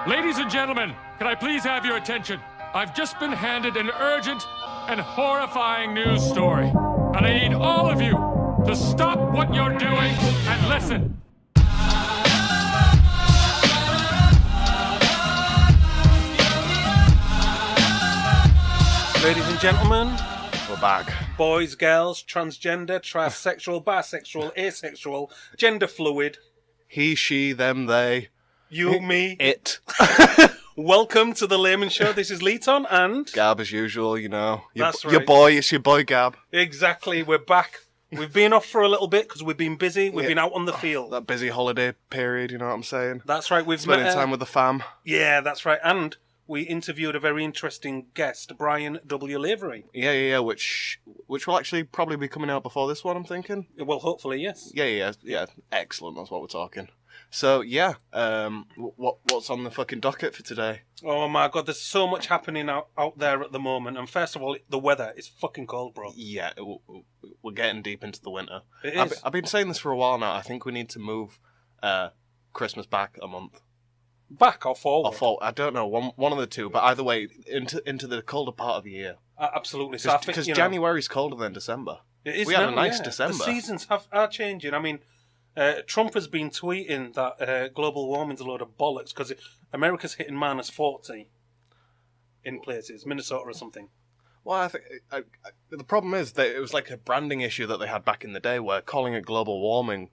Ladies and gentlemen, can I please have your attention? I've just been handed an urgent and horrifying news story. And I need all of you to stop what you're doing and listen. Ladies and gentlemen, we're back. Boys, girls, transgender, trisexual, bisexual, asexual, gender fluid. He, she, them, they. You, me. It. Welcome to the Laymen Show. This is Leeton and... Gab as usual, you know. That's right. Your boy, it's your boy Gab. Exactly, we're back. We've been off for a little bit because we've been busy. We've been out on the field. That busy holiday period, you know what I'm saying? We've Spending time with the fam. Yeah, that's right. And we interviewed a very interesting guest, Brian W. Lavery. Yeah, which will actually probably be coming out before this one, I'm thinking. Well, hopefully, yes. Yeah. Excellent, that's what we're talking. So, yeah, what's on the fucking docket for today? Oh my god, there's so much happening out there at the moment. And first of all, the weather is fucking cold, bro. Yeah, we're getting deep into the winter. It is. I've been saying this for a while now. I think we need to move Christmas back a month. Back or forward? I don't know, one of the two, but either way, into the colder part of the year. Absolutely. So because January's colder than December. It is. We had a nice December. The seasons are changing. I mean, Trump has been tweeting that global warming's a load of bollocks because America's hitting minus 40 in places, Minnesota or something. Well, I think the problem is that it was like a branding issue that they had back in the day where calling it global warming,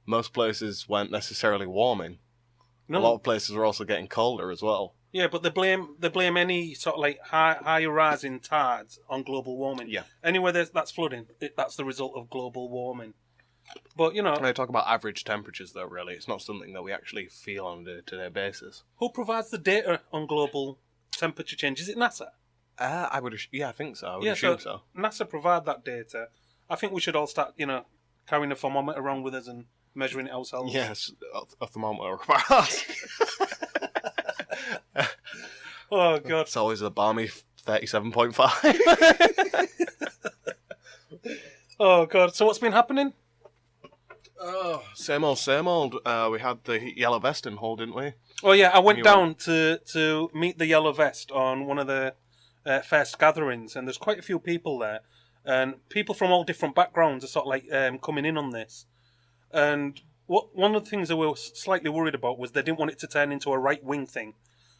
most places weren't necessarily warming. No. A lot of places were also getting colder as well. Yeah, but they blame any sort of like high rising tides on global warming. Yeah. Anywhere that's flooding, that's the result of global warming. But, you know... They talk about average temperatures, though, really. It's not something that we actually feel on a day-to-day basis. Who provides the data on global temperature change? Is it NASA? I think so. I would assume so. NASA provide that data. I think we should all start, carrying a thermometer around with us and measuring it ourselves. Yes, a thermometer about us. Oh, God. It's always a balmy 37.5. Oh, God. So what's been happening? Oh, same old. We had the yellow vest in Hull, didn't we? Oh, yeah. I went down to meet the yellow vest on one of the first gatherings, and there's quite a few people there. And people from all different backgrounds are sort of like coming in on this. And one of the things that we were slightly worried about was they didn't want it to turn into a right-wing thing.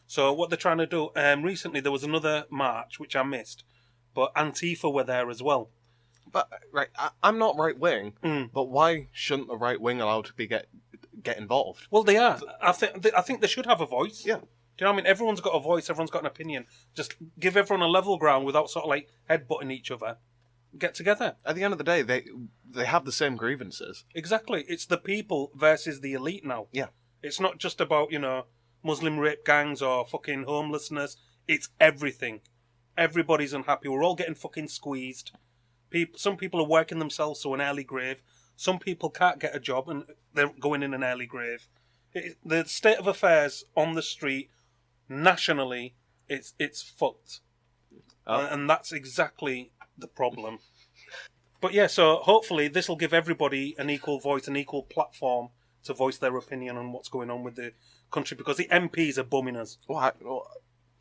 So what they're trying to do... recently there was another march, which I missed, but Antifa were there as well. But I'm not right wing. But why shouldn't the right wing allowed to get involved? Well, they are. I think they should have a voice. Yeah. Do you know what I mean? Everyone's got a voice. Everyone's got an opinion. Just give everyone a level ground without sort of like headbutting each other. Get together. At the end of the day, they have the same grievances. Exactly. It's the people versus the elite now. Yeah. It's not just about Muslim rape gangs or fucking homelessness. It's everything. Everybody's unhappy. We're all getting fucking squeezed. Some people are working themselves to an early grave. Some people can't get a job and they're going in an early grave. The state of affairs on the street, nationally, it's fucked. And that's exactly the problem. But yeah, so hopefully this will give everybody an equal voice, an equal platform to voice their opinion on what's going on with the country, because the MPs are bumming us.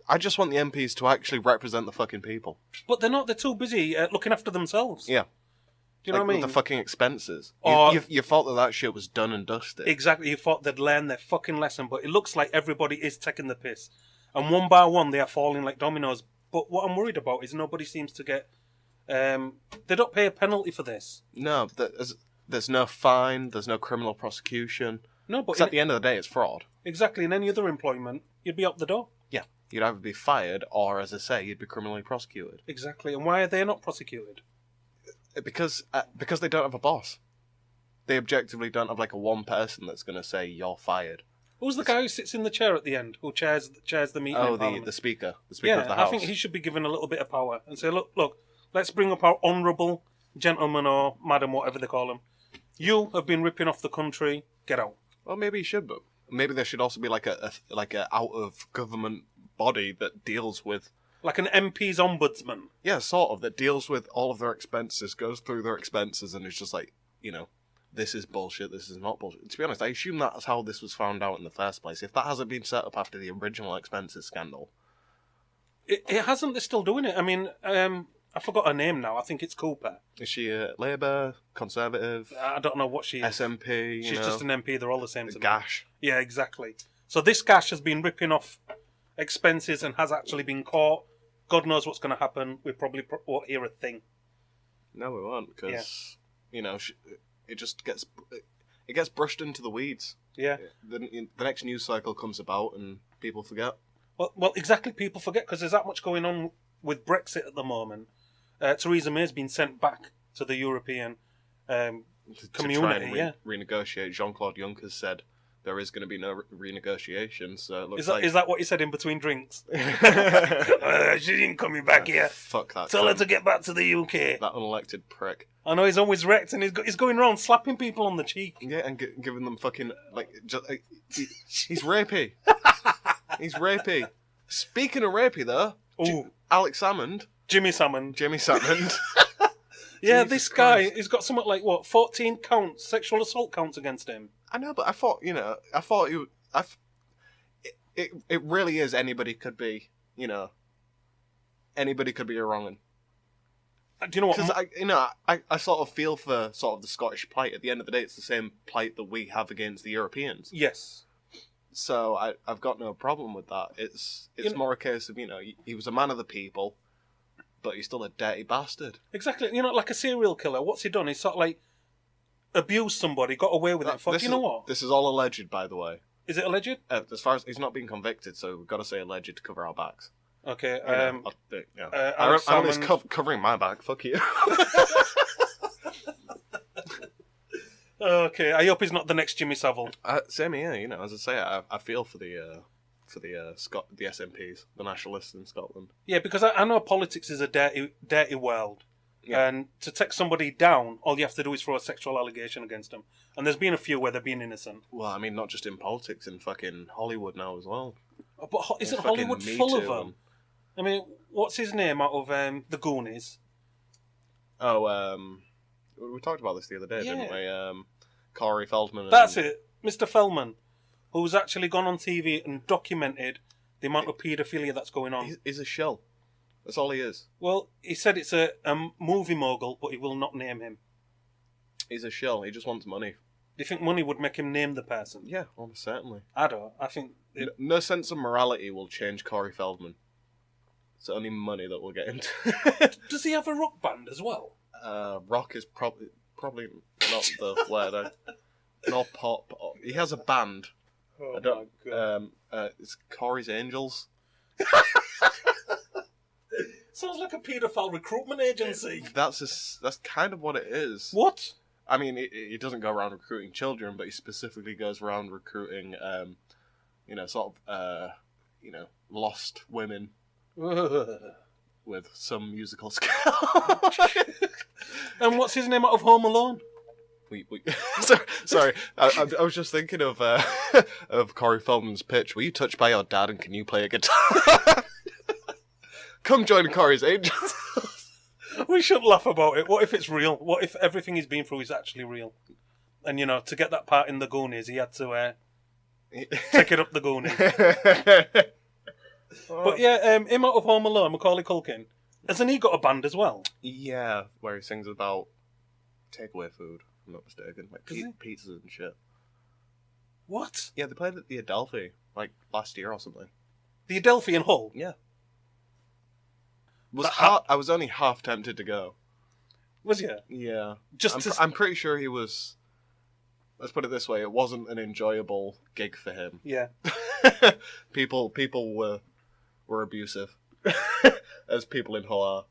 I just want the MPs to actually represent the fucking people. But they're not. They're too busy looking after themselves. Yeah. Do you know what I mean? The fucking expenses. You thought that shit was done and dusted. Exactly. You thought they'd learn their fucking lesson, but it looks like everybody is taking the piss. And one by one, they are falling like dominoes. But what I'm worried about is nobody seems to get... they don't pay a penalty for this. No, there's no fine, there's no criminal prosecution. No, but... at the end of the day, it's fraud. Exactly. In any other employment, you'd be out the door. Yeah. You'd either be fired or, as I say, you'd be criminally prosecuted. Exactly. And why are they not prosecuted? Because they don't have a boss. They objectively don't have like a one person that's going to say you're fired. Who's the guy who sits in the chair at the end, who chairs the meeting? Oh, the speaker of the House. I think he should be given a little bit of power and say, look, let's bring up our honourable gentleman or madam, whatever they call him. You have been ripping off the country. Get out. Well, maybe he should, but maybe there should also be like a out of government body that deals with, like an MP's ombudsman. Yeah, sort of, that deals with all of their expenses, goes through their expenses, and is just like, this is bullshit, this is not bullshit. To be honest, I assume that's how this was found out in the first place. If that hasn't been set up after the original expenses scandal. It hasn't. They're still doing it. I mean, I forgot her name now. I think it's Cooper. Is she a Labour, Conservative? I don't know what she is. SNP, She's just an MP. They're all the same to me. Gash. Yeah, exactly. So this Gash has been ripping off expenses and has actually been caught. God knows what's going to happen. We probably won't hear a thing. No, we won't, because, it just gets brushed into the weeds. Yeah. The next news cycle comes about and people forget. Well, exactly. People forget because there's that much going on with Brexit at the moment. Theresa May's been sent back to the European community. To try and renegotiate. Jean-Claude Juncker said there is going to be no renegotiation. So it looks is that what he said in between drinks? She ain't coming back here. Fuck that. Tell her to get back to the UK. That unelected prick. I know he's always wrecked and he's going around slapping people on the cheek. Yeah, and giving them fucking he's rapey. He's rapey. Speaking of rapey, though, Alex Salmond. Jimmy Salmond. Yeah, this guy, he's got something like, 14 counts, sexual assault counts against him. I know, but I thought it really is anybody could be a wrong un. Do you know what? Because I sort of feel for sort of the Scottish plight. At the end of the day, it's the same plight that we have against the Europeans. Yes. So I've got no problem with that. It's more a case of he was a man of the people, but he's still a dirty bastard. Exactly. Like a serial killer. What's he done? He's sort of like abused somebody, got away with it. You know what? This is all alleged, by the way. Is it alleged? As far as he's not being convicted, so we've got to say alleged to cover our backs. Okay. I'm just covering my back. Fuck you. Okay. I hope he's not the next Jimmy Savile. Same here. As I say, I feel for the SNPs, the nationalists in Scotland. Yeah, because I know politics is a dirty world. Yeah. And to take somebody down, all you have to do is throw a sexual allegation against them. And there's been a few where they've been innocent. Well, I mean, not just in politics, in fucking Hollywood now as well. But isn't Hollywood full of them? I mean, what's his name out of The Goonies? Oh, we talked about this the other day, didn't we? Corey Feldman. That's it, Mr. Feldman, who's actually gone on TV and documented the amount of paedophilia that's going on. He's a shill. That's all he is. Well, he said it's a movie mogul, but he will not name him. He's a shill. He just wants money. Do you think money would make him name the person? Yeah, almost certainly. I don't. I think... No sense of morality will change Corey Feldman. It's only money that will get him Does he have a rock band as well? Rock is probably not the word. Not pop. He has a band. Oh, my God. It's Corey's Angels. Sounds like a paedophile recruitment agency. That's kind of what it is. What? I mean, he doesn't go around recruiting children, but he specifically goes around recruiting, lost women with some musical skill. And what's his name out of Home Alone? Sorry, I was just thinking of Corey Feldman's pitch. Were you touched by your dad, and can you play a guitar? Come join Corey's Angels. We shouldn't laugh about it. What if it's real? What if everything he's been through is actually real? And, to get that part in The Goonies, he had to take it up the Goonies. But yeah, him out of Home Alone, Macaulay Culkin, hasn't he got a band as well? Yeah, where he sings about takeaway food, if I'm not mistaken. Like pizzas and shit. What? Yeah, they played at the Adelphi, like, last year or something. The Adelphi in Hull? Yeah. I was only half tempted to go. Was you? Yeah. I'm pretty sure he was... Let's put it this way, it wasn't an enjoyable gig for him. Yeah. People were abusive. As people in Hull are.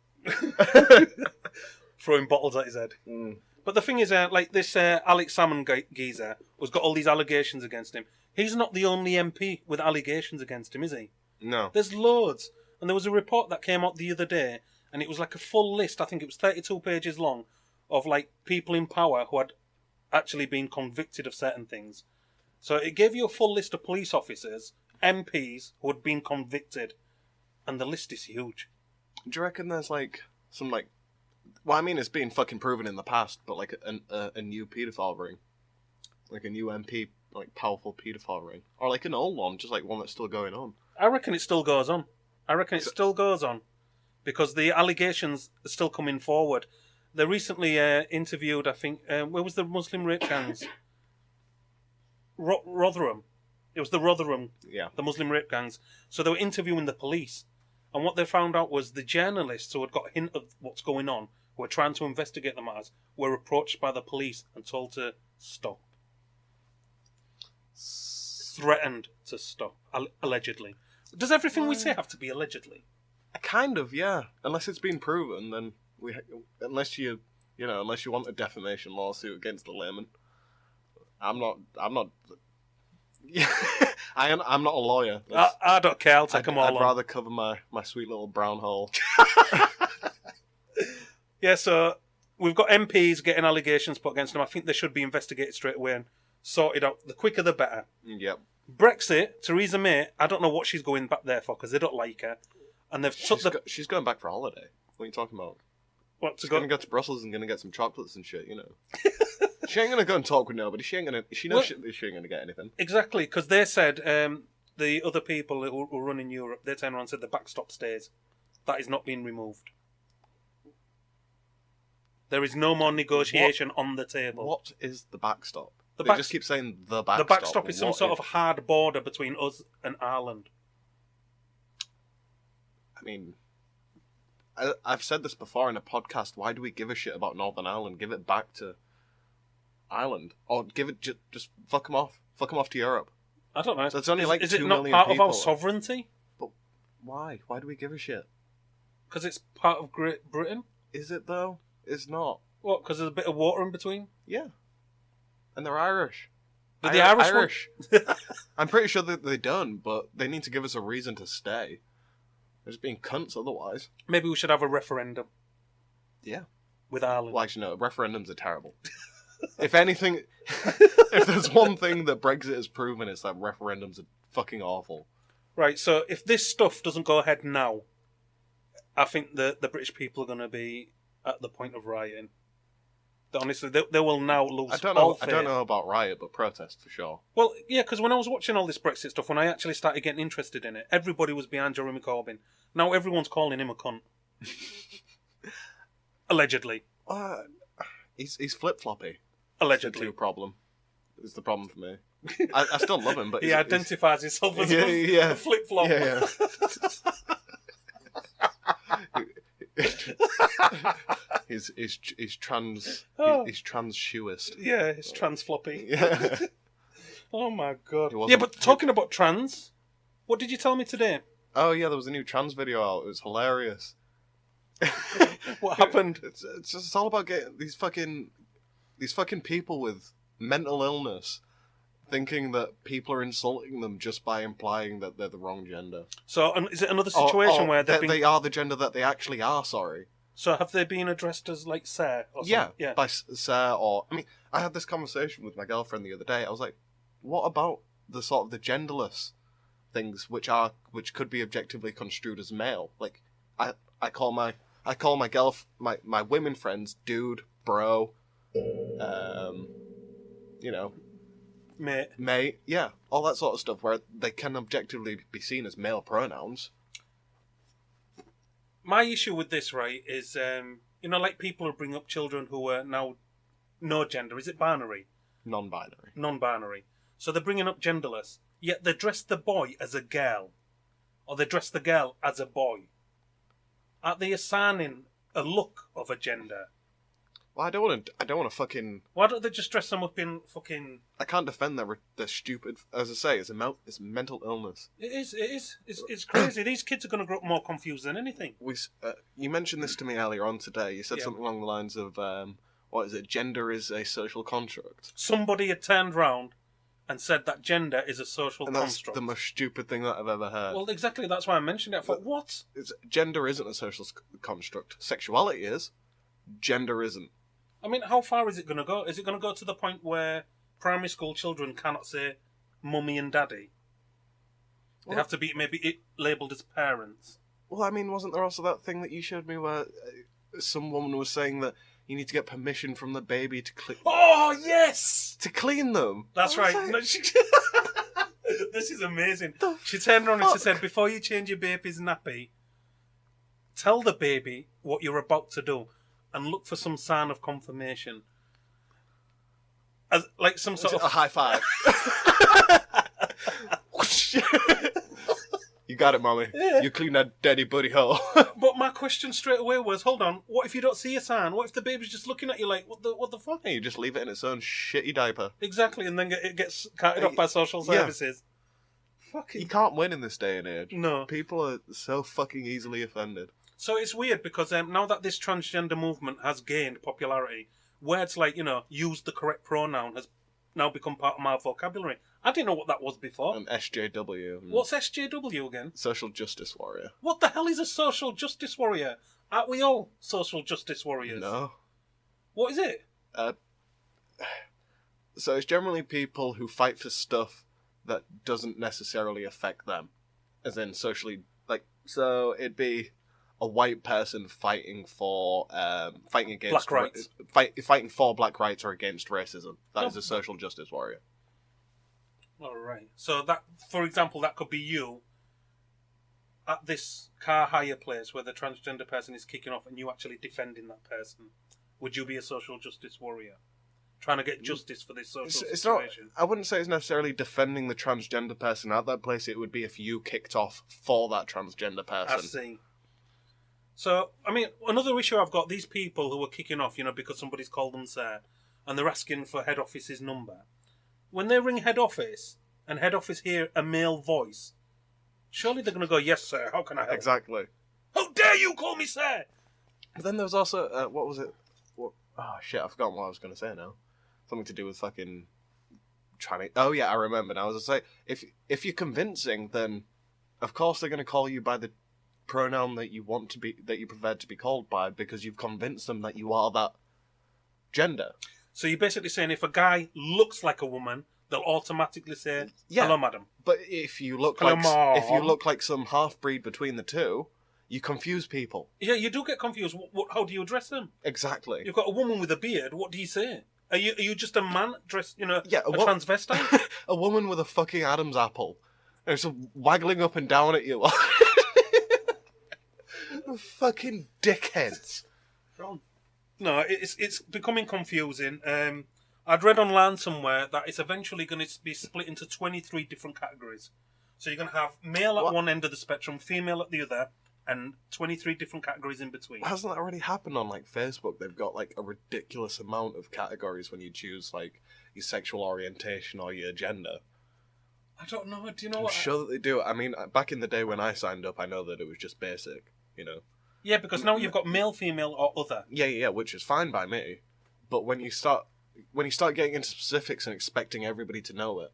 Throwing bottles at his head. Mm. But the thing is, this Alex Salmond geezer has got all these allegations against him. He's not the only MP with allegations against him, is he? No. There's loads. And there was a report that came out the other day, and it was like a full list, I think it was 32 pages long, of like people in power who had actually been convicted of certain things. So it gave you a full list of police officers, MPs, who had been convicted. And the list is huge. Do you reckon there's like some like Well, I mean, it's been fucking proven in the past, but like a new paedophile ring, like a new MP, like powerful paedophile ring, or like an old one, just like one that's still going on. I reckon it still goes on. Because the allegations are still coming forward. They recently interviewed, I think, where was the Muslim rape gangs? Rotherham. It was the Rotherham, Yeah. the Muslim rape gangs. So they were interviewing the police. And what they found out was the journalists who had got a hint of what's going on, who were trying to investigate the matters, were approached by the police and told to stop. Threatened to stop, allegedly. Does everything we say have to be allegedly? Kind of, yeah. Unless it's been proven, then unless you want a defamation lawsuit against the Laymen. I'm not. Yeah, I'm not a lawyer. I don't care. I'll take them all I'd on. rather cover my sweet little brown hole. Yeah, so we've got MPs getting allegations put against them. I think they should be investigated straight away and sorted out. The quicker, the better. Yep. Brexit, Theresa May, I don't know what she's going back there for because they don't like her. And they've She's going back for holiday. What are you talking about? What, She's going to go to Brussels and going to get some chocolates and shit, you know. She ain't going to go and talk with nobody. She knows she ain't going to get anything. Exactly, because they said the other people who were running Europe, they turned around and said the backstop stays. That is not being removed. There is no more negotiation on the table. What is the backstop? They just keep saying the backstop. The backstop is some sort of hard border between us and Ireland. I mean, I've said this before in a podcast. Why do we give a shit about Northern Ireland? Give it back to Ireland, or give it just fuck them off. Fuck them off to Europe. I don't know. That's only like is 2 it not million part people. of our sovereignty? But why? Why do we give a shit? Because it's part of Great Britain. Is it though? It's not. What? Because there's a bit of water in between. Yeah. And they're Irish. But the Irish. I'm pretty sure that they don't, but they need to give us a reason to stay. They're just being cunts otherwise. Maybe we should have a referendum. Yeah. With Ireland. Well, actually, no. Referendums are terrible. If anything, if there's one thing that Brexit has proven, it's that referendums are fucking awful. Right, so if this stuff doesn't go ahead now, I think the British people are going to be at the point of rioting. Honestly, they will now lose all faith. I don't know about riot, but protest for sure. Well, yeah, because when I was watching all this Brexit stuff, when I actually started getting interested in it, everybody was behind Jeremy Corbyn. Now everyone's calling him a cunt. Allegedly. He's flip-floppy. Allegedly. It's a problem. It's the problem for me. I still love him, but he identifies himself as a flip-flop. Yeah. He's trans. He's trans-shoeist. Yeah, he's trans-floppy. Yeah. Oh my god. Yeah, but talking about trans, what did you tell me today? Oh yeah, there was a new trans video out. It was hilarious. What happened? It's all about getting these fucking people with mental illness thinking that people are insulting them just by implying that they're the wrong gender. So is it another situation where they are the gender that they actually are? Sorry. So have they been addressed as like sir or something? Yeah, by sir or I mean, I had this conversation with my girlfriend the other day. I was like, what about the sort of the genderless things which could be objectively construed as male? Like I call my my women friends dude, bro, mate, yeah, all that sort of stuff where they can objectively be seen as male pronouns. My issue with this, right, is like people who bring up children who are now no gender. Is it binary? Non-binary. So they're bringing up genderless, yet they dress the boy as a girl, or they dress the girl as a boy. Aren't they assigning a look of a gender? Well, I don't want to fucking. Why don't they just dress them up in fucking? I can't defend their stupid. As I say, it's mental illness. It is. It's crazy. These kids are going to grow up more confused than anything. You mentioned this to me earlier on today. You said something along the lines of, what is it? Gender is a social construct. Somebody had turned round and said that gender is a social construct. That's the most stupid thing that I've ever heard. Well, exactly. That's why I mentioned it. I thought, what? Gender isn't a social construct. Sexuality is. Gender isn't. I mean, how far is it going to go? Is it going to go to the point where primary school children cannot say mummy and daddy? They have to be maybe labelled as parents. Well, I mean, wasn't there also that thing that you showed me where some woman was saying that you need to get permission from the baby to clean. Oh yes, To clean them. that's I was right. like, No, this is amazing. The She turned around and she fuck? said, "Before you change your baby's nappy, tell the baby what you're about to do, and look for some sign of confirmation, as like some sort a of." high five. You got it, mommy. Yeah. You clean that daddy booty hole. But my question straight away was, hold on, what if you don't see a sign? What if the baby's just looking at you like, what the fuck? You just leave it in its own shitty diaper. Exactly, and then it gets carted off by social services. You Fucking can't win in this day and age. no. People are so fucking easily offended. So it's weird because now that this transgender movement has gained popularity, words like, use the correct pronoun has now become part of my vocabulary. I didn't know what that was before. And SJW. What's SJW again? Social justice warrior. What the hell is a social justice warrior? Aren't we all social justice warriors? No. What is it? So it's generally people who fight for stuff that doesn't necessarily affect them. As in socially, so it'd be a white person fighting for, fighting against... Black rights. Fighting for black rights or against racism. That No. is a social justice warrior. All right. So that, for example, that could be you at this car hire place where the transgender person is kicking off and you actually defending that person. Would you be a social justice warrior? Trying to get justice for this social It's not. situation? I wouldn't say it's necessarily defending the transgender person at that place. It would be if you kicked off for that transgender I person. see. So, I mean, another issue I've got, these people who are kicking off, because somebody's called them sir, and they're asking for head office's number. When they ring head office, and head office hear a male voice, surely they're going to go, yes, sir, how can I help? Exactly. How dare you call me sir? But then there was also what was it? Oh shit! I've forgotten what I was going to say now. Something to do with fucking trying to. Oh yeah, I remember now. I was going to say, if you're convincing, then of course they're going to call you by the pronoun that you want to be, that you prefer to be called by, because you've convinced them that you are that gender. So you're basically saying if a guy looks like a woman, they'll automatically say, Yeah. hello, madam. But if you look Hello, like some half breed between the two, you confuse people. Yeah, you do get confused. How do you address them? Exactly. You've got a woman with a beard. What do you say? Are you just a man dressed, Yeah, a transvestite? A woman with a fucking Adam's apple. And it's waggling up and down at you. Fucking dickheads. No, it's becoming confusing. I'd read online somewhere that it's eventually going to be split into 23 different categories. So you're going to have male at one end of the spectrum, female at the other, and 23 different categories in between. Hasn't that already happened on Facebook? They've got a ridiculous amount of categories when you choose your sexual orientation or your gender. I don't know. Do you know I'm what? sure that they do. I mean, back in the day when I signed up, I know that it was just basic, Yeah, because now you've got male, female, or other. Yeah, which is fine by me. But when you start getting into specifics and expecting everybody to know it,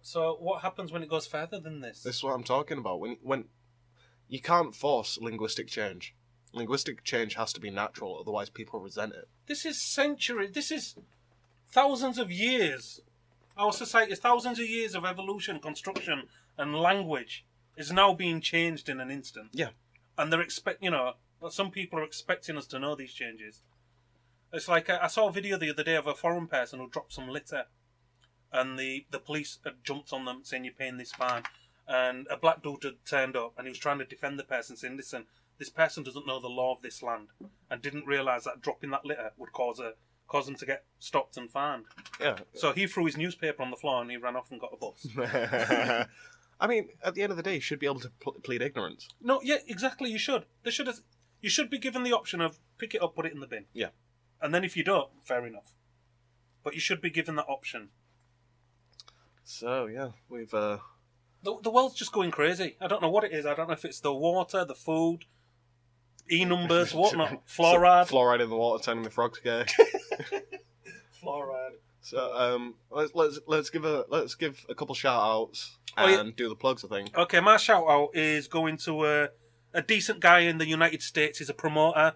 So what happens when it goes further than this? this is what I'm talking about. When you can't force linguistic change. Linguistic change has to be natural, otherwise people resent it. This is this is thousands of years. Our society, thousands of years of evolution, construction, and language is now being changed in an instant. Yeah. And they're some people are expecting us to know these changes. It's like, I saw a video the other day of a foreign person who dropped some litter, and the police had jumped on them saying, you're paying this fine. And a black dude had turned up, and he was trying to defend the person, saying, listen, this person doesn't know the law of this land, and didn't realise that dropping that litter would cause them to get stopped and fined. Yeah. So he threw his newspaper on the floor, and he ran off and got a bus. I mean, at the end of the day, you should be able to plead ignorance. No, yeah, exactly, you should. You should be given the option of pick it up, put it in the bin. Yeah. And then if you don't, fair enough. But you should be given that option. So, yeah, we've... The world's just going crazy. I don't know what it is. I don't know if it's the water, the food, E-numbers, whatnot, fluoride. Fluoride in the water turning the frogs gay. Fluoride. So, let's give a couple shout-outs and do the plugs, I think. Okay, my shout-out is going to a decent guy in the United States. He's a promoter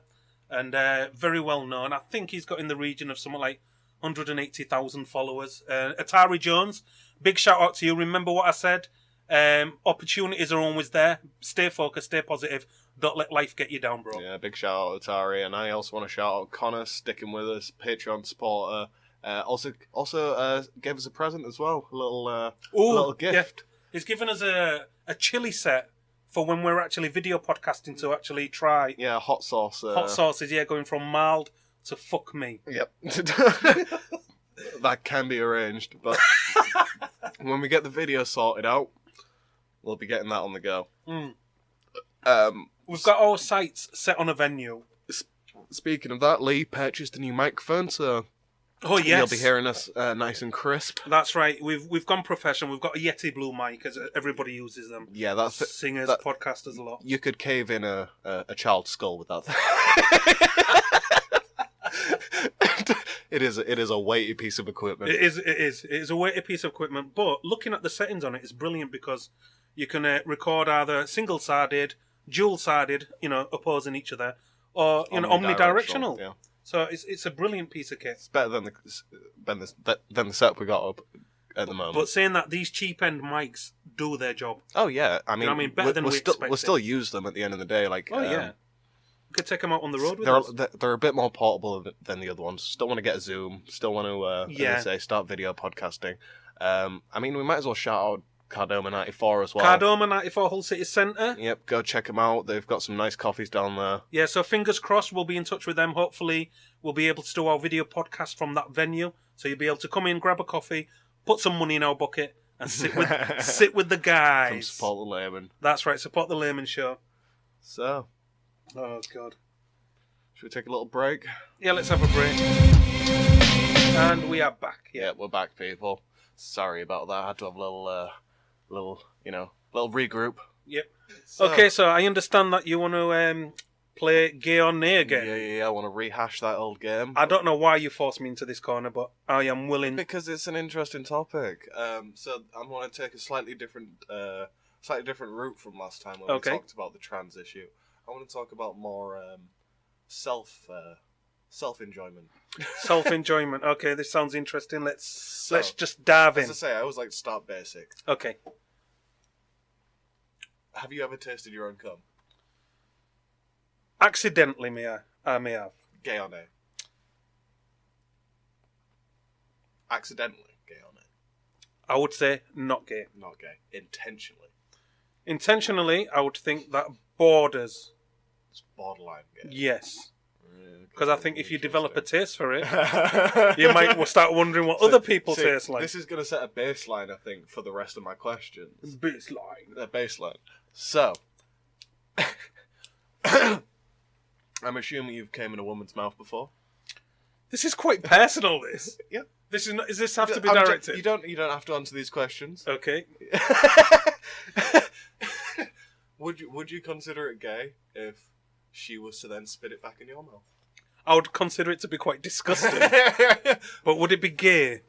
and very well known. I think he's got in the region of something like 180,000 followers. Atari Jones, big shout-out to you. Remember what I said? Opportunities are always there. Stay focused, stay positive. Don't let life get you down, bro. Yeah, big shout out to Tari, and I also want to shout out Connor sticking with us, Patreon supporter. Also gave us a present as well, a little gift. Yeah. He's given us a chili set for when we're actually video podcasting to actually try. Yeah, hot sauce. Hot sauces, yeah, going from mild to fuck me. Yep. That can be arranged, but when we get the video sorted out, we'll be getting that on the go. We've got our sights set on a venue. Speaking of that, Lee purchased a new microphone, so oh yes, you'll be hearing us nice and crisp. That's right. We've gone professional. We've got a Yeti Blue mic, as everybody uses them. Yeah, that's it. Singers, podcasters, a lot. You could cave in a child's skull with that thing. It is a weighty piece of equipment. It is a weighty piece of equipment. But looking at the settings on it is brilliant because you can record either single-sided, dual-sided, opposing each other, or omnidirectional. Yeah. So it's a brilliant piece of kit. It's better than the setup we got up at the moment. But saying that, these cheap-end mics do their job. Oh yeah, I mean, better than we expected. We'll still use them at the end of the day. Like, yeah. We could take them out on the road with us. They're a bit more portable than the other ones. Still want to get a Zoom. Still want to start video podcasting. I mean, we might as well shout out Cardoma 94 as well. Cardoma 94 Hull City Centre. Yep, go check them out. They've got some nice coffees down there. Yeah, so fingers crossed we'll be in touch with them. Hopefully we'll be able to do our video podcast from that venue. So you'll be able to come in, grab a coffee, put some money in our bucket, and sit with the guys. Come support the Laymen. That's right, support the Laymen show. So. Oh, God. Should we take a little break? Yeah, let's have a break. And we are back. Yeah, we're back, people. Sorry about that. I had to have a little regroup. Yep. Okay, so I understand that you want to play Gay or Nay again. Yeah. I want to rehash that old game. I don't know why you forced me into this corner, but I am willing. Because it's an interesting topic. So I want to take a slightly different route from last time when we talked about the trans issue. I want to talk about more self-enjoyment. Self-enjoyment. Okay, this sounds interesting. Let's just dive in. As I say, I always like to start basic. Okay. Have you ever tasted your own cum? Accidentally, I may have. Gay or nay? Accidentally, gay or nay? I would say not gay. Not gay. Intentionally? Intentionally, I would think that borders. It's borderline gay. Yes. Because I think if you develop a taste for it, you might start wondering what other people taste like. This is going to set a baseline, I think, for the rest of my questions. Baseline. A baseline. So, I'm assuming you've came in a woman's mouth before. This is quite personal. This. Yeah. This is not. Does this have to be directed? You don't have to answer these questions. Okay. Would you consider it gay if she was to then spit it back in your mouth? I would consider it to be quite disgusting. But would it be gay?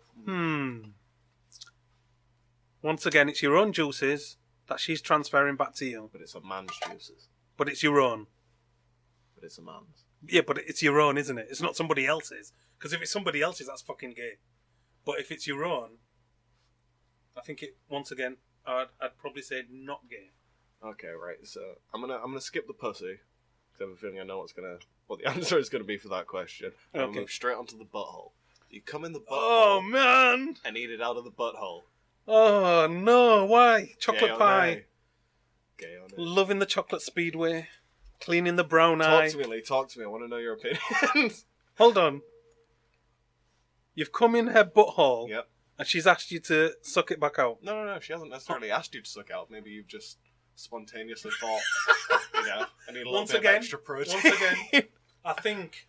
Once again, it's your own juices that she's transferring back to you. But it's a man's juices. But it's your own. But it's a man's. Yeah, but it's your own, isn't it? It's not somebody else's. Because if it's somebody else's, that's fucking gay. But if it's your own, I think once again, I'd probably say not gay. Okay, right. So I'm gonna skip the pussy because I have a feeling I know what the answer is gonna be for that question. I'm gonna move straight onto the butthole. You come in the butthole. Oh man! And eat it out of the butthole. Oh no! Why? Chocolate pie. Gay on it. Loving the chocolate speedway. Cleaning the brown eye. Talk to me, Lee. Talk to me. I want to know your opinions. Hold on. You've come in her butthole. Yep. And she's asked you to suck it back out. No. She hasn't necessarily asked you to suck out. Maybe you've just spontaneously thought, I need a little bit of extra protein. Once again, I think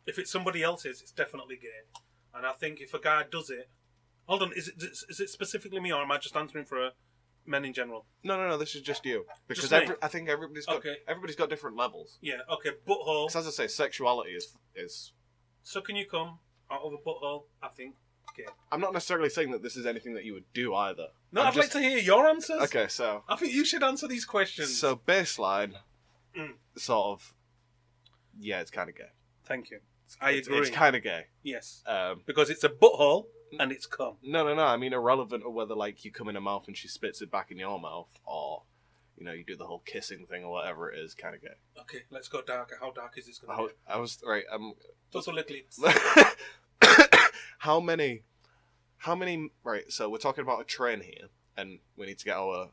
if it's somebody else's, it's definitely gay. And I think if a guy does it... Hold on, is it specifically me, or am I just answering for men in general? No, this is just you. Because just me? I think everybody's got different levels. Yeah, okay, butthole. Because as I say, sexuality is... So can you come out of a butthole? I think gay. I'm not necessarily saying that this is anything that you would do either. No, I'd like to hear your answers. Okay, so... I think you should answer these questions. So baseline, sort of... Yeah, it's kind of gay. Thank you. I agree. It's kind of gay. Yes. Because it's a butthole and it's cum. No. I mean, irrelevant of whether, like, you come in her mouth and she spits it back in your mouth, or you do the whole kissing thing or whatever it is, kind of gay. Okay, let's go darker. How dark is this going to be? I was right. Just a little. How many? Right. So we're talking about a train here, and we need to get our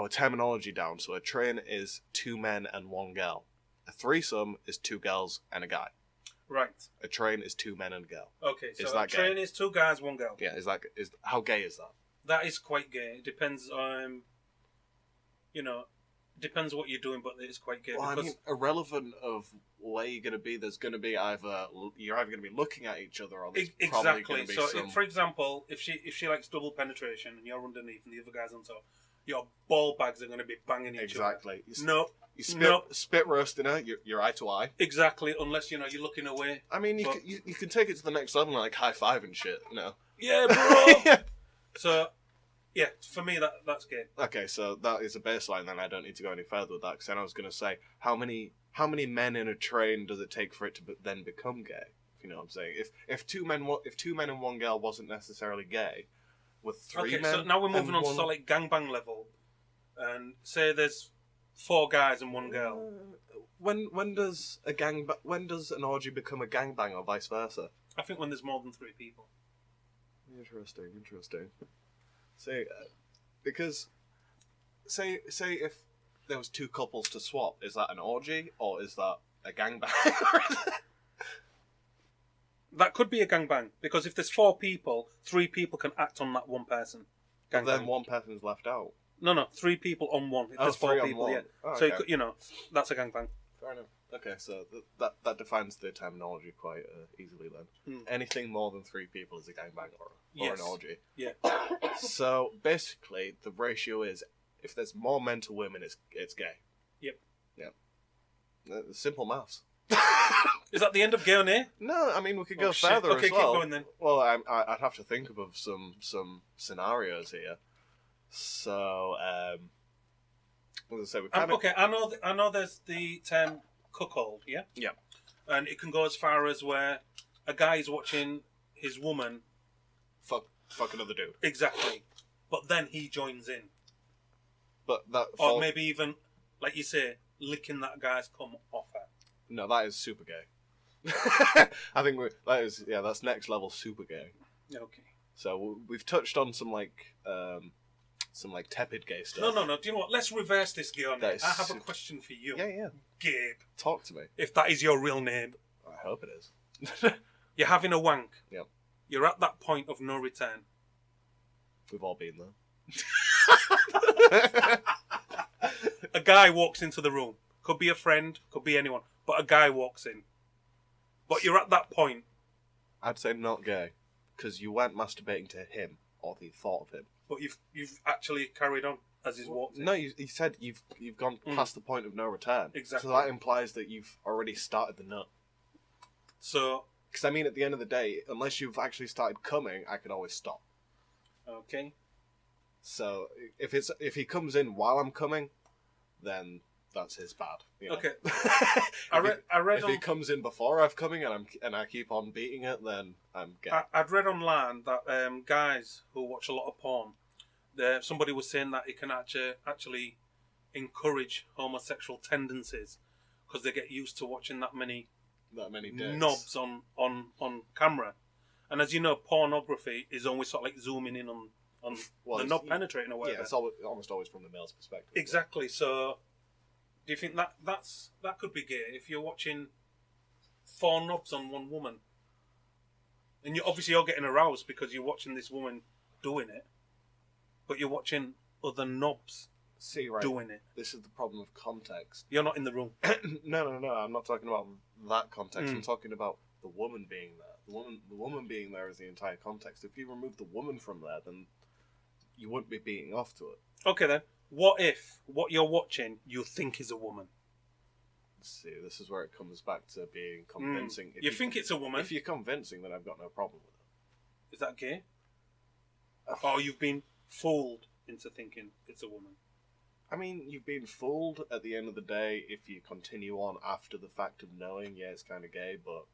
terminology down. So a train is 2 men and 1 girl. A threesome is 2 girls and a guy. Right. A train is 2 men and a girl. Okay, so Is a that train gay? is 2 guys, 1 girl. Yeah, how gay is that? That is quite gay. It depends on, depends what you're doing, but it is quite gay. Well, I because mean, irrelevant of where you're going to be, there's going to be you're either going to be looking at each other, or there's probably exactly. going to be So, some... for example, if she likes double penetration and you're underneath and the other guy's on top, your ball bags are going to be banging each other. Exactly. No. You No. spit roasting her, you're eye to eye. Exactly, unless you're looking away. I mean, you can take it to the next level, like high five and shit. Yeah, bro. Yeah. So, yeah, for me that's gay. Okay, so that is a baseline. Then I don't need to go any further with that. Because then I was going to say, how many men in a train does it take for it to then become gay? If you know what I'm saying. If 2 men and 1 girl wasn't necessarily gay, with 3 men. Okay, so now we're moving on to like gangbang level, and say there's 4 guys and 1 girl. When does an orgy become a gangbang or vice versa? I think when there's more than 3 people. Interesting. Say, because say if there was 2 couples to swap, is that an orgy or is that a gangbang? That could be a gangbang because if there's 4 people, 3 people can act on that 1 person. But then 1 person's left out. No, 3 people on 1. If there's 4 3 on people, 1. yeah. Oh, So okay. that's a gangbang. Fair enough. Okay, so that defines the terminology quite easily then. Anything more than 3 people is a gangbang or Yes. an orgy. Yeah. So basically, the ratio is if there's more men to women, it's gay. Yep. Yeah. Simple maths. Is that the end of gay or nay? No, I mean we could go shit. further Okay, as well. keep going then. Well, I'd have to think of some scenarios here. So, what did I say? We kind of... Okay, I know there's the term cuckold, yeah? Yeah. And it can go as far as where a guy is watching his woman. Fuck another dude. Exactly. But then he joins in. But that... Or maybe even, like you say, licking that guy's cum off her. No, that is super gay. I think that's next level super gay. Okay. So we've touched on some tepid gay stuff. No. Do you know what? Let's reverse this, Gail. I have a question for you. Yeah. Gabe. Talk to me. If that is your real name. I hope it is. You're having a wank. Yep. You're at that point of no return. We've all been there. A guy walks into the room. Could be a friend, could be anyone. But a guy walks in. But you're at that point. I'd say not gay. Because you weren't masturbating to him or the thought of him. But you've actually carried on as he's walked in. No, you said you've gone past the point of no return. Exactly. So that implies that you've already started the nut. So... Because I mean, at the end of the day, unless you've actually started coming, I can always stop. Okay. So if he comes in while I'm coming, then that's his bad. You know? Okay. I read if he comes in before I've coming and I keep on beating it, then I'm gay. I'd read online that guys who watch a lot of porn, somebody was saying that it can actually encourage homosexual tendencies because they get used to watching that many dicks. knobs on camera. And as you know, pornography is always sort of like zooming in on the knob penetrating or whatever. Yeah, it's almost always from the male's perspective. Exactly. So, do you think that could be gay if you're watching 4 knobs on 1 woman, and you're getting aroused because you're watching this woman doing it, but you're watching other knobs doing it. This is the problem of context. You're not in the room. No. I'm not talking about that context. I'm talking about the woman being there. The woman being there is the entire context. If you remove the woman from there, then you wouldn't be beating off to it. Okay then. What if what you're watching you think is a woman? See, this is where it comes back to being convincing. You think it's a woman? If you're convincing, then I've got no problem with it. Is that gay? Or you've been fooled into thinking it's a woman? I mean, you've been fooled at the end of the day if you continue on after the fact of knowing, yeah, it's kind of gay, but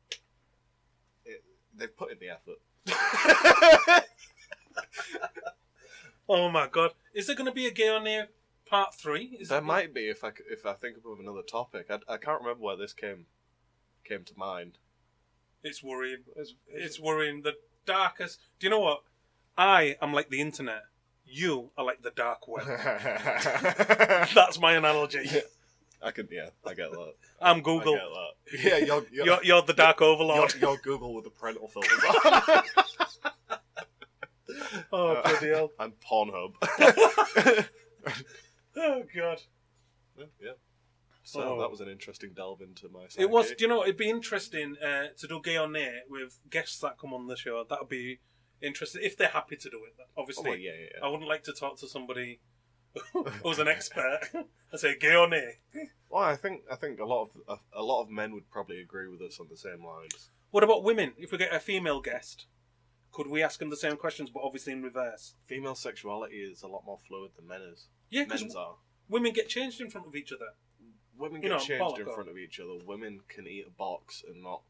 they've put in the effort. Oh my god. Is there going to be a Gay on Air part 3? There might be if I think of another topic. I can't remember where this came to mind. It's worrying. It's worrying. The darkest... Do you know what? I am like the internet. You are like the dark web. That's my analogy. I get that. I'm Google. I get that. Yeah, You're the dark overlord. You're Google with the parental filters on. Oh, bloody hell. I'm Pornhub. Oh, God. Yeah. So that was an interesting delve into my psyche. It was. Do you know, it'd be interesting to do Gay on Air with guests that come on the show. That would be interesting, if they're happy to do it. Obviously, yeah. I wouldn't like to talk to somebody who's an expert and say, Gay on Air. Well, I think a lot of men would probably agree with us on the same lines. What about women? If we get a female guest, could we ask them the same questions, but obviously in reverse? Female sexuality is a lot more fluid than men's. Yeah, because women get changed in front of each other. Women get changed in front of each other. Women can eat a box and not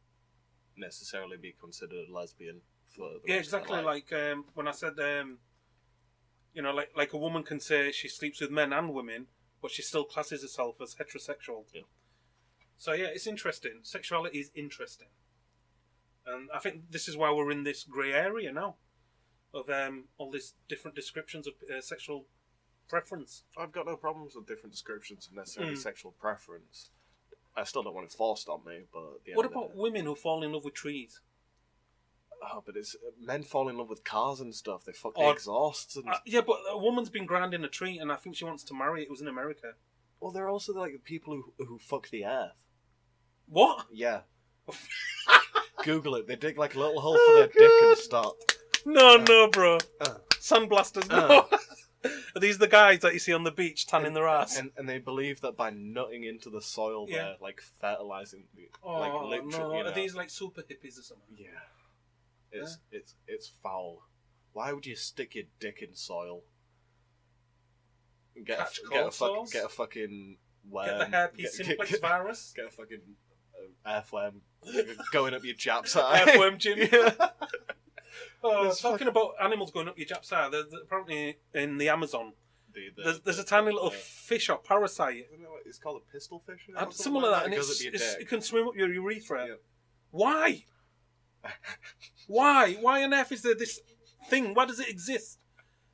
necessarily be considered a lesbian for the rest of their life. Like when I said, like a woman can say she sleeps with men and women, but she still classes herself as heterosexual. Yeah. So yeah, it's interesting. Sexuality is interesting. And I think this is why we're in this grey area now of all these different descriptions of sexual preference. I've got no problems with different descriptions of necessarily sexual preference. I still don't want it forced on me, but... What about women who fall in love with trees? Oh, but it's... Men fall in love with cars and stuff. They fuck the exhausts and... yeah, but a woman's been grinding a tree and I think she wants to marry it. It was in America. Well, they're also like the people who fuck the earth. What? Yeah. Google it. They dig like a little hole for their dick and start. No, bro. Sandblasters, no. Are these the guys that you see on the beach tanning their ass? And they believe that by nutting into the soil, they're like fertilizing. Like literally. No. You know. Are these like super hippies or something? Yeah. It's foul. Why would you stick your dick in soil? Get a fucking worm. Get the herpes simplex virus. Get a fucking earthworm going up your jap's eye. Earthworm, Jim. Yeah. Talking about animals going up your jap's eye, apparently in the Amazon, there's a tiny little fish or parasite. It's called a pistol fish? Something like that, and it can swim up your urethra. Yeah. Why? Why on earth is there this thing? Why does it exist?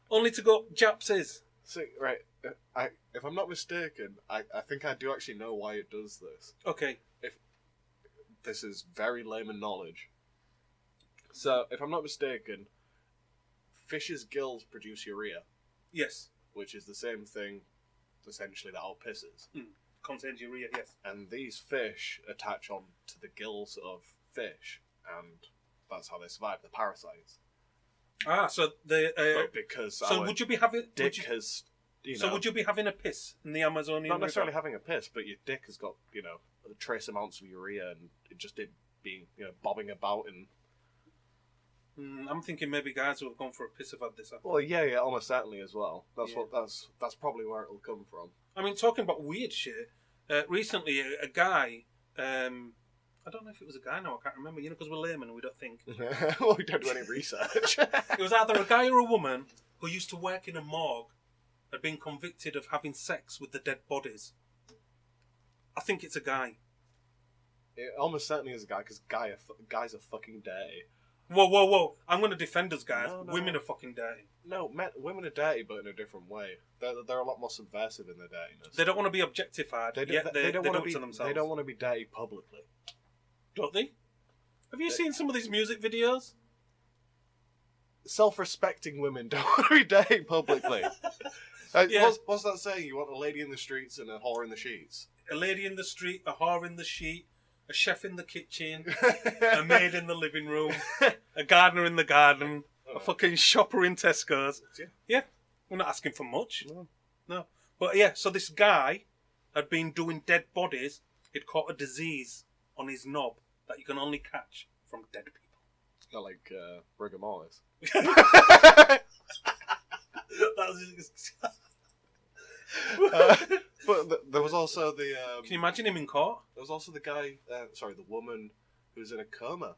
Only to go up Japs is. See, right, if I'm not mistaken, I think I do actually know why it does this. Okay. This is very layman knowledge. So, if I'm not mistaken, fish's gills produce urea. Yes. Which is the same thing, essentially, that our piss is. Contains urea, yes. And these fish attach on to the gills of fish, and that's how they survive, the parasites. So the... because so would you be having... Dick has... So would you be having a piss in the Amazonian Not necessarily river? having a piss, but your dick has got, trace amounts of urea, and it just being, bobbing about and... I'm thinking maybe guys who have gone for a piss have had this happen. Well, yeah, almost certainly as well. That's probably where it'll come from. I mean, talking about weird shit, recently a guy, I don't know if it was a guy now, I can't remember, because we're laymen and we don't think. Well, we don't do any research. It was either a guy or a woman who used to work in a morgue had been convicted of having sex with the dead bodies. I think it's a guy. It almost certainly is a guy, because guys are fucking dirty. Whoa. I'm going to defend us, guys. No. Women are fucking dirty. No, women are dirty, but in a different way. They're a lot more subversive in their dirtiness. They don't want to be objectified, they don't want to be, themselves. They don't want to be dirty publicly. Don't they? Have you seen some of these music videos? Self-respecting women don't want to be dirty publicly. Yeah. What's that saying? You want a lady in the streets and a whore in the sheets? A lady in the street, a whore in the sheet, a chef in the kitchen, a maid in the living room, a gardener in the garden, a fucking shopper in Tesco's. Yeah, we're not asking for much. No. But yeah, so this guy had been doing dead bodies. He'd caught a disease on his knob that you can only catch from dead people. It's not like rigor mortis. But there was also the... Can you imagine him in court? There was also the guy, the woman who was in a coma.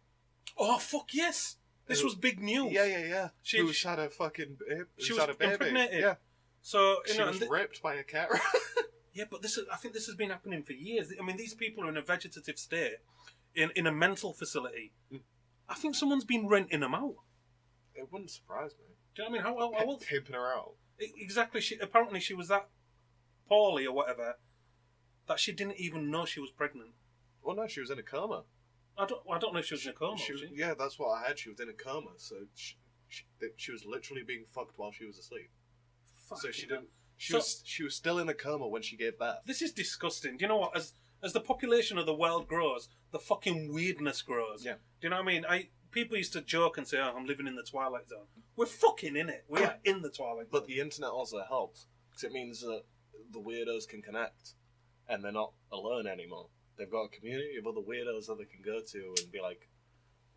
Oh, fuck yes! This was big news. Yeah. Who had a fucking... She was had a baby. impregnated. Yeah. So, She was raped by a cat. Yeah, but I think this has been happening for years. I mean, these people are in a vegetative state, in a mental facility. I think someone's been renting them out. It wouldn't surprise me. Do you know what I mean? How Pimping her out. Exactly. Apparently she was that poorly or whatever that she didn't even know she was pregnant. Well, no, she was in a coma. I don't know if she was in a coma. Was she? Yeah, that's what I heard. She was in a coma, so she was literally being fucked while she was asleep. So she didn't. She was still in a coma when she gave birth. This is disgusting. Do you know what? As the population of the world grows, the fucking weirdness grows. Yeah. Do you know what I mean? People used to joke and say, "Oh, I'm living in the Twilight Zone." We're fucking in it. We are in the Twilight Zone. But the internet also helps because it means that the weirdos can connect, and they're not alone anymore. They've got a community of other weirdos that they can go to and be like,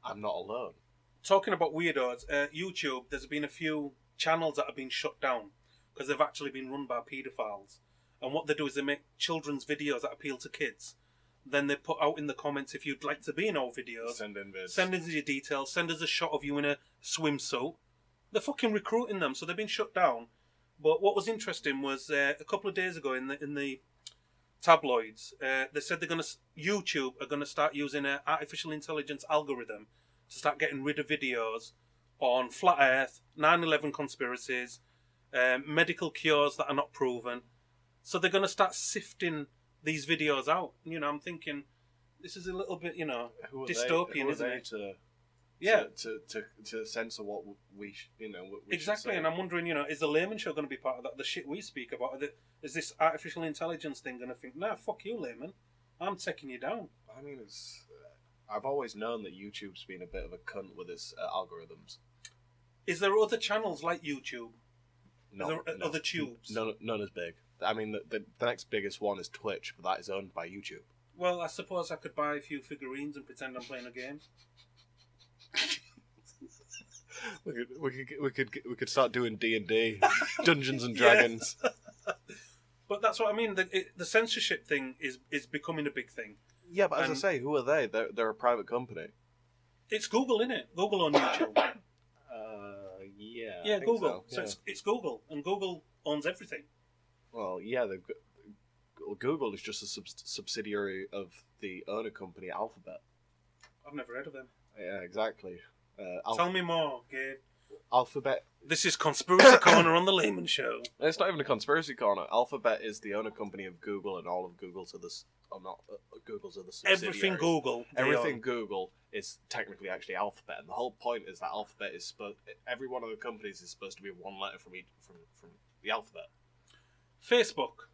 "I'm not alone." Talking about weirdos, YouTube, there's been a few channels that have been shut down because they've actually been run by paedophiles. And what they do is they make children's videos that appeal to kids. Then they put out in the comments, if you'd like to be in our videos, send in vids. Send in your details, send us a shot of you in a swimsuit. They're fucking recruiting them, so they've been shut down. But what was interesting was a couple of days ago in the tabloids, they said YouTube are going to start using an artificial intelligence algorithm to start getting rid of videos on flat Earth, 9/11 conspiracies, medical cures that are not proven. So they're going to start sifting these videos out. You know, I'm thinking this is a little bit, dystopian, isn't it? To censor what we exactly. And I'm wondering, is the Laymen show going to be part of that? The shit we speak about, is this artificial intelligence thing going to think, nah, fuck you, Laymen, I'm taking you down? I mean, I've always known that YouTube's been a bit of a cunt with its algorithms. Is there other channels like YouTube? No, other tubes? None as big. I mean, the next biggest one is Twitch, but that is owned by YouTube. Well, I suppose I could buy a few figurines and pretend I'm playing a game. we could start doing D&D, Dungeons and Dragons. But that's what I mean. The censorship thing is becoming a big thing. Yeah, but as I say, who are they? They're a private company. It's Google, innit? Google on YouTube. Yeah. Yeah, Google. So it's Google, and Google owns everything. Well, yeah, Google is just a subsidiary of the owner company Alphabet. I've never heard of them. Yeah, exactly. Tell me more, Gabe. Alphabet. This is Conspiracy Corner on the Laymen Show. It's not even a conspiracy corner. Alphabet is the owner company of Google, and all of Google's are the subsidiaries. Everything Google. Everything Google is technically actually Alphabet, and the whole point is that Alphabet is every one of the companies is supposed to be one letter from the alphabet. Facebook.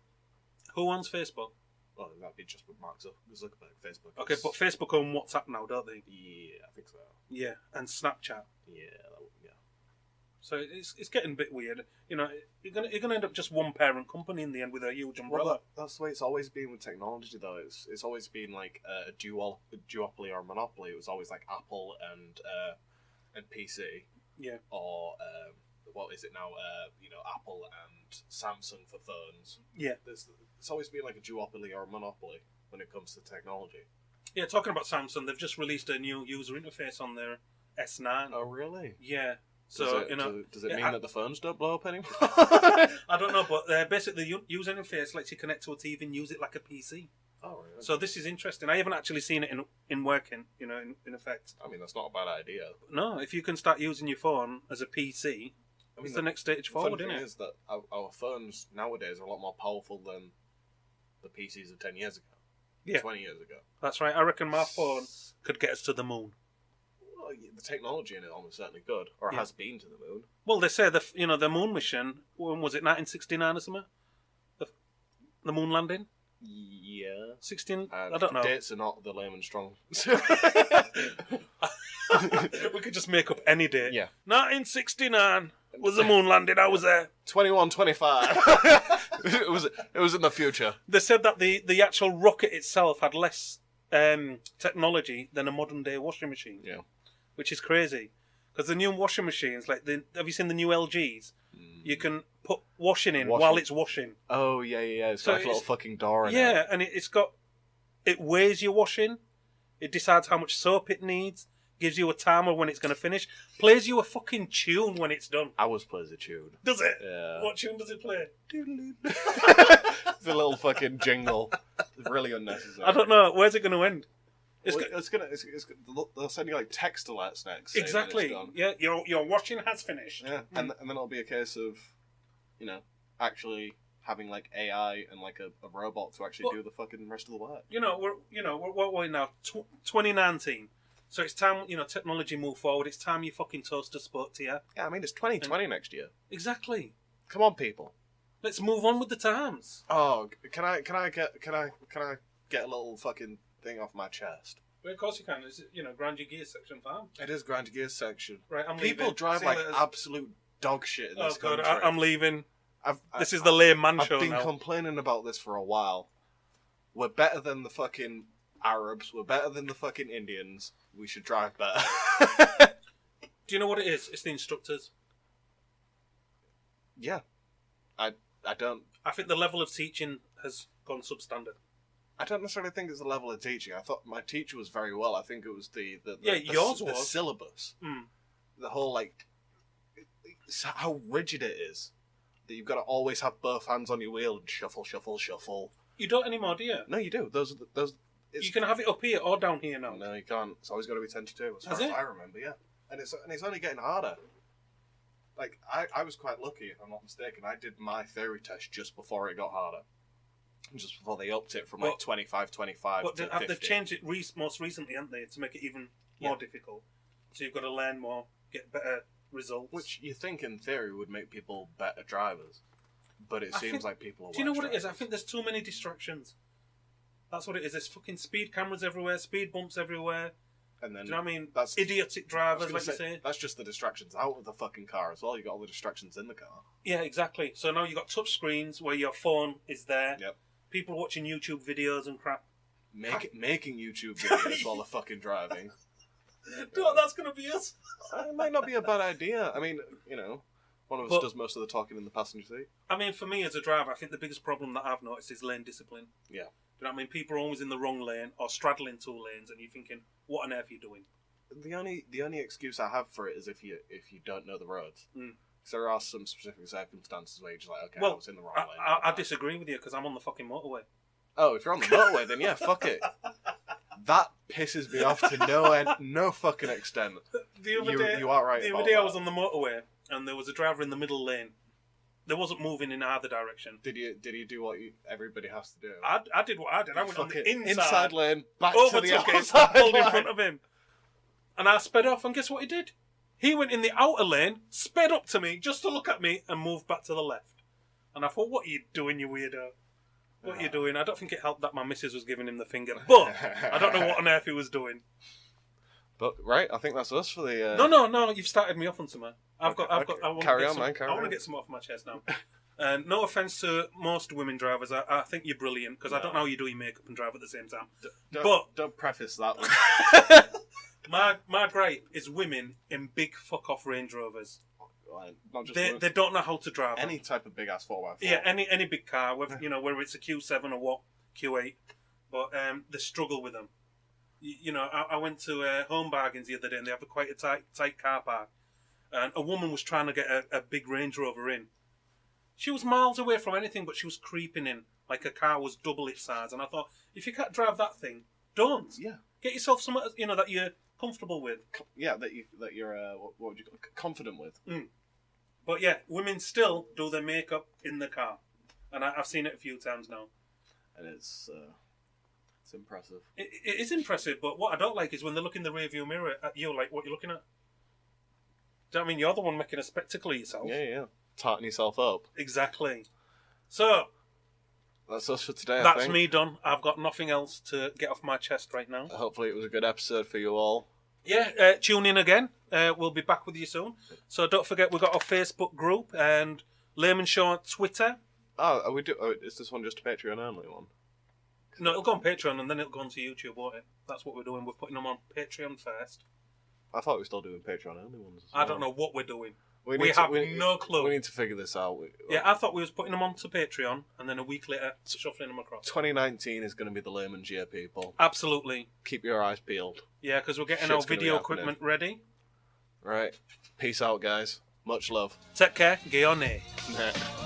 Who owns Facebook? Well, that'd be just with Mark Zuckerberg. Facebook. Okay, but Facebook own WhatsApp now, don't they? Yeah, I think so. Yeah, and Snapchat. Yeah. So it's getting a bit weird. You're gonna end up just one parent company in the end with a huge umbrella. Well, that's the way it's always been with technology, though. It's always been like a duopoly or a monopoly. It was always like Apple and PC. Yeah. Or what is it now? Apple and Samsung for phones. Yeah. It's always been like a duopoly or a monopoly when it comes to technology. Yeah, talking about Samsung, they've just released a new user interface on their S9. Oh, really? Yeah. So does it mean that the phones don't blow up anymore? I don't know, but basically the user interface lets you connect to a TV and use it like a PC. Oh, right. So this is interesting. I haven't actually seen it in working, in effect. I mean, that's not a bad idea. No, if you can start using your phone as a PC, it's the next stage forward, isn't it? The thing is that our phones nowadays are a lot more powerful than the PCs of 10 years ago. Yeah. 20 years ago. That's right. I reckon my phone could get us to the moon. Well, the technology in it almost certainly good, or has been to the moon. Well, they say the moon mission. When was it? 1969 or something? The moon landing. Yeah. 16. I don't know. Dates are not the Laymen strong. We could just make up any date. Yeah. 1969 was the moon landing. I was there. 2125. It was in the future. They said that the actual rocket itself had less technology than a modern day washing machine. Yeah. Which is crazy, because the new washing machines, have you seen the new LGs? You can put washing in while it's washing. Oh yeah. It's got like a little fucking door in it. Yeah, and it weighs your washing. It decides how much soap it needs. gives you a timer when it's going to finish, plays you a fucking tune when it's done. Ours plays a tune. Does it? Yeah. What tune does it play? It's a little fucking jingle. It's really unnecessary. I don't know. Where's it going to end? They'll send you like text alerts next. saying that Exactly. it's done. Yeah, your washing has finished. Yeah, and then it'll be a case of, actually having like AI and like a robot to actually do the fucking rest of the work. We're now 2019. So it's time, technology move forward. It's time your fucking toaster spoke to you. Yeah, I mean it's 2020 next year. Exactly. Come on, people. Let's move on with the times. Oh, can I get a little fucking thing off my chest? Well, of course you can. It's grind your gears section, fam. It is grind your gears section. Right, I'm People leaving. drive See you like later. absolute dog shit in this God, country. I'm leaving. This is I've- the Layman show I've been now. complaining about this for a while. We're better than the fucking Arabs. We're better than the fucking Indians. We should drive better. Do you know what it is? It's the instructors. Yeah. I don't I think the level of teaching has gone substandard. I don't necessarily think it's the level of teaching. I thought my teacher was very well. I think it was the yours the was. syllabus. Mm. The whole it's how rigid it is. That you've got to always have both hands on your wheel and shuffle, shuffle, shuffle. You don't anymore, do you? No, you do. Those. You can have it up here or down here now. No, you can't. It's always got to be 10 to 2, as far Has as it? I remember. Yeah, and it's only getting harder. Like I was quite lucky, if I'm not mistaken. I did my theory test just before it got harder, just before they upped it from like 25 to But 50. they've changed it most recently, haven't they, to make it even more difficult. So you've got to learn more, get better results. Which you think in theory would make people better drivers, but it seems like people are. Do you know what worse it is? I drivers. think there's too many distractions. That's what it is. There's fucking speed cameras everywhere, speed bumps everywhere. And then Do you know what I mean? That's idiotic drivers, like you say, say. that's just the distractions out of the fucking car as well. You got all the distractions in the car. Yeah, exactly. So now you've got touch screens where your phone is there. Yep. People watching YouTube videos and crap. Making YouTube videos while they're fucking driving. No, that's going to be us. It might not be a bad idea. I mean, one of us But- does most of the talking in the passenger seat. I mean, for me as a driver, I think the biggest problem that I've noticed is lane discipline. Yeah. Do you know what I mean? People are always in the wrong lane or straddling two lanes, and you're thinking, what on earth are you doing? The only excuse I have for it is if you don't know the roads. Mm. Because there are some specific circumstances where you're just like, okay, Well, I was in the wrong lane. I disagree with you because I'm on the fucking motorway. Oh, if you're on the motorway, then yeah, fuck it. That pisses me off to no fucking extent. The other day, you are right. The about other day I that. was on the motorway, and there was a driver in the middle lane. They wasn't moving in either direction. Did you do what everybody has to do? I did what I did. I went on the inside lane, back to overtook the him, outside pulled in line. front of him. And I sped off, and guess what he did? He went in the outer lane, sped up to me, just to look at me, and moved back to the left. And I thought, what are you doing, you weirdo? What are you doing? I don't think it helped that my missus was giving him the finger, but I don't know what on earth he was doing. But right, I think that's us for the. No, you've started me off on something. I want Carry to on, man. I want to get some off my chest now. And no offense to most women drivers, I think you're brilliant because I don't know how you do your makeup and drive at the same time. Don't preface that one. My gripe is women in big fuck off Range Rovers. Not just They don't know how to drive any them. type of big ass 4x4. Yeah, any big car, whether it's a Q7 or what, Q8, but they struggle with them. I went to Home Bargains the other day, and they have quite a tight car park, and a woman was trying to get a big Range Rover in. She was miles away from anything, but she was creeping in like her car was double its size. And I thought, if you can't drive that thing, don't. Yeah. Get yourself something that you're comfortable with. Yeah, that you're what would you call confident with. Mm. But yeah, women still do their makeup in the car, and I've seen it a few times now. And it's impressive. It is impressive, but what I don't like is when they look in the rearview mirror at you, like what you're looking at. Do you know what I mean? You're the one making a spectacle of yourself. Yeah. Tarting yourself up. Exactly. So That's us for today. I that's think. me done. I've got nothing else to get off my chest right now. Hopefully, it was a good episode for you all. Yeah, tune in again. We'll be back with you soon. So don't forget, we've got our Facebook group and Laymen Show on Twitter. Oh, is this one just a Patreon only one? No, it'll go on Patreon and then it'll go onto YouTube, won't it? That's what we're doing. We're putting them on Patreon first. I thought we were still doing Patreon only ones. As I well. don't know what we're doing. We have no clue. We need to figure this out. Yeah, I thought we was putting them onto Patreon and then a week later shuffling them across. 2019 is going to be the Laymen's year, people. Absolutely. Keep your eyes peeled. Yeah, because we're getting Shit's our gonna be video happening. equipment ready. Right. Peace out, guys. Much love. Take care. Guione. Nah.